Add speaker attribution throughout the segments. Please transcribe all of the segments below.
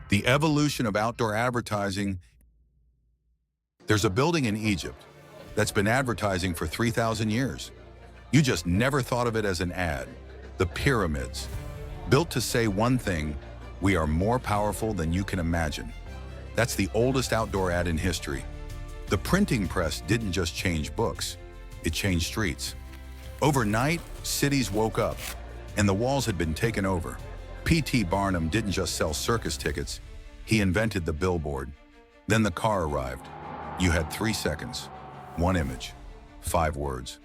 Speaker 1: The evolution of outdoor advertising. There's a building in Egypt that's been advertising for 3,000 years. You just never thought of it as an ad. The pyramids, built to say one thing: we are more powerful than you can imagine. That's the oldest outdoor ad in history. The printing press didn't just change books, it changed streets. Overnight, cities woke up, and the walls had been taken over. P.T. Barnum didn't just sell circus tickets, he invented the billboard. Then the car arrived. You had 3 seconds, 1 image, 5 words.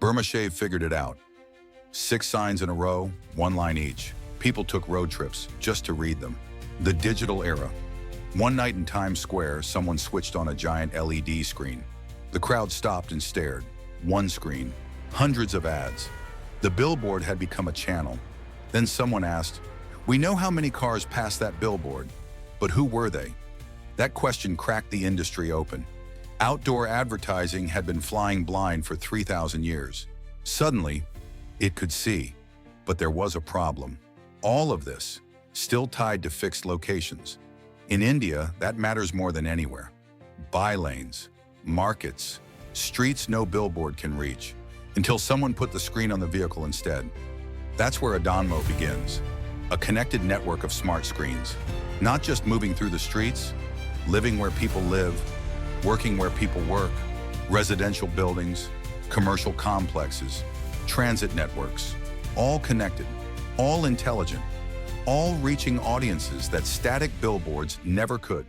Speaker 1: Burma-Shave figured it out. 6 signs in a row, 1 line each. People took road trips just to read them. The digital era. One night in Times Square, someone switched on a giant LED screen. The crowd stopped and stared. One screen, hundreds of ads. The billboard had become a channel. Then someone asked, "We know how many cars passed that billboard, but who were they?" That question cracked the industry open. Outdoor advertising had been flying blind for 3,000 years. Suddenly, it could see, but there was a problem. All of this, still tied to fixed locations. In India, that matters more than anywhere. Bylanes, markets, streets no billboard can reach, until someone put the screen on the vehicle instead. That's where AdOnMo begins. A connected network of smart screens. Not just moving through the streets, living where people live, working where people work, residential buildings, commercial complexes, transit networks, all connected, all intelligent, all reaching audiences that static billboards never could.